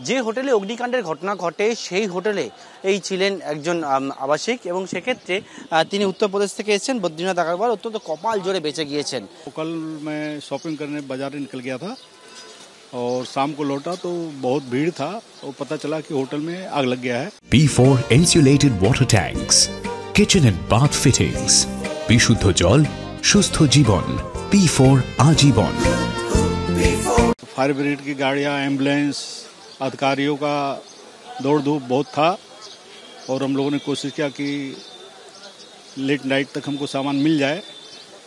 যে হোটেলে অগ্নিকাণ্ডের ঘটনা ঘটে সেই হোটেলে এই ছিলেন একজন আবাসিক এবং সেক্ষেত্রে তিনি উত্তরপ্রদেশ থেকে এসেছেন। বদ্রীনাথ আগরওয়াল অত্যন্ত কপাল জোরে বেঁচে গিয়েছেন। कल मैं शॉपिंग करने बाजार निकल गया था और शाम को लौटा तो बहुत भीड़ था और पता चला कि होटल में आग लग गया है। P4 insulated water tanks, kitchen and bath fittings, বিশুদ্ধ জল সুস্থ জীবন, P4 आजीवन। फायर ब्रिगेड की गाड़ियां, एम्बुलेंस, अधिकारियों का दौड़ धूप बहुत था और हम लोगों ने कोशिश किया कि लेट नाइट तक हमको सामान मिल जाए,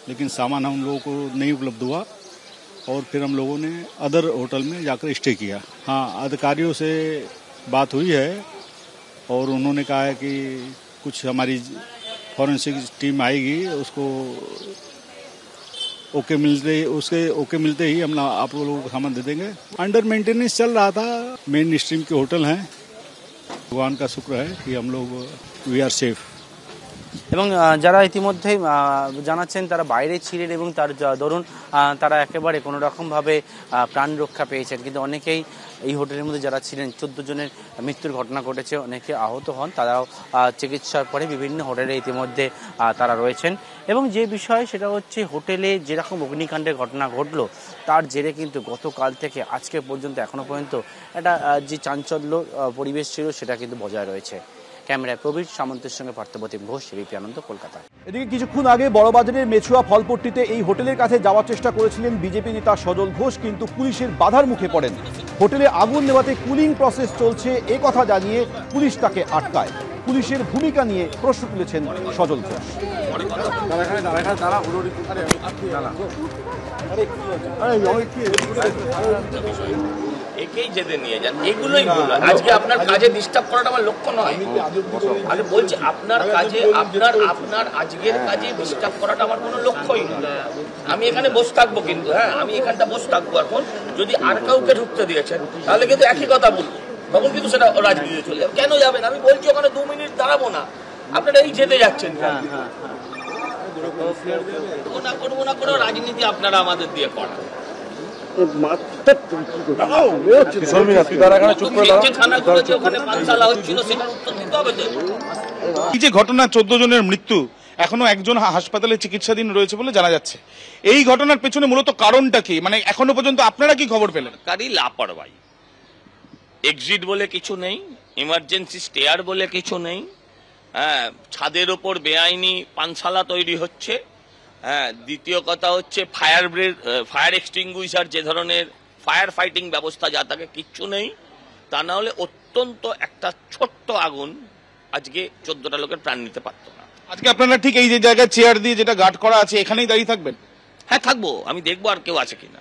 लेकिन सामान हम लोगों को नहीं उपलब्ध हुआ और फिर हम लोगों ने अदर होटल में जाकर स्टे किया। हाँ, अधिकारियों से बात हुई है और उन्होंने कहा है कि कुछ हमारी फॉरेंसिक टीम आएगी, उसको ओके मिलते ही हम आप लोगों को सामान दे देंगे। अंडर मेंटेनेंस चल रहा था, मेन स्ट्रीम के होटल हैं। भगवान का शुक्र है कि हम लोग वी आर सेफ। এবং যারা ইতিমধ্যে জানাচ্ছেন তারা বাইরে ছিলেন এবং তার দরুন তারা একেবারে কোনো রকমভাবে প্রাণ রক্ষা পেয়েছেন, কিন্তু অনেকেই এই হোটেলের মধ্যে যারা ছিলেন 14 জনের মৃত্যুর ঘটনা ঘটেছে, অনেকে আহত হন। তারাও চিকিৎসার পরে বিভিন্ন হোটেলে ইতিমধ্যে তারা রয়েছেন। এবং যে বিষয় সেটা হচ্ছে হোটেলে যেরকম অগ্নিকাণ্ডের ঘটনা ঘটলো তার জেরে কিন্তু গতকাল থেকে আজকে পর্যন্ত এখনো পর্যন্ত একটা যে চাঞ্চল্য পরিবেশ ছিল সেটা কিন্তু বজায় রয়েছে। ক্যামেরায় প্রবীর সামন্তের সঙ্গে পার্থপ্রতিম ঘোষ, এবিপি আনন্দ, কলকাতা। এদিকে কিছুক্ষণ আগে বড়বাজারের মেছুয়া ফলপট্টিতে এই হোটেলের কাছে যাওয়ার চেষ্টা করেছিলেন বিজেপি নেতা সজল ঘোষ, কিন্তু পুলিশের বাধার মুখে পড়েন। হোটেলে আগুন নেভাতে কুলিং প্রসেস চলছে এ কথা জানিয়ে পুলিশ তাকে আটকায়। পুলিশের ভূমিকা নিয়ে প্রশ্ন তুলেছেন সজল ঘোষ। একেই যেতে নিয়ে যান, এগুলোই ভুল। আজকে আপনার কাজে ডিস্টার্ব করাটা আমার লক্ষ্য নয়। আমি বলছি আপনার কাজে আপনার আজকের কাজে ডিস্টার্ব করাটা আমার কোনো লক্ষ্যই নয়। আমি এখানে বসে থাকবো, কিন্তু হ্যাঁ আমি এখানটা বসে থাকবো। এখন যদি আর কাউকে ঢুকতে দিয়েছেন তাহলে কিন্তু একই কথা বলবো, তখন কিন্তু সেটা রাজনীতি চলে যাবে। কেন যাবেন? আমি বলছি ওখানে 2 মিনিট দাঁড়াবো না, আপনারা এই যেতে যাচ্ছেন। করবো না কোনো রাজনীতি আপনারা আমাদের দিয়ে করেন। এই যে ঘটনা 14 জনের মৃত্যু, এখনো একজন হাসপাতালে চিকিৎসাধীন রয়েছে বলে জানা যাচ্ছে। এই ঘটনার পেছনে মূলত কারণটা কি, মানে এখনো পর্যন্ত আপনারা কি খবর পেলেন? কারি লাপরওয়াহি, এক্সিট বলে কিছু নেই, ইমার্জেন্সি স্টেয়ার বলে কিছু নেই। হ্যাঁ, ছাদের ওপর বেআইনি পানশালা তৈরি হচ্ছে। হ্যাঁ, দ্বিতীয় কথা হচ্ছে ফায়ার এক্সটিংগুইশার যে ধরনের ফায়ার ফাইটিং ব্যবস্থা যা থাকে কিচ্ছু নেই। তা না হলে অত্যন্ত একটা ছোট্ট আগুন আজকে 14টা লোকের প্রাণ নিতে পারতো না। আজকে আপনারা ঠিক এই যে জায়গায় চেয়ার দিয়ে যেটা গার্ড করা আছে এখানেই দাঁড়িয়ে থাকবেন? হ্যাঁ থাকবো, আমি দেখবো আর কেউ আছে কিনা।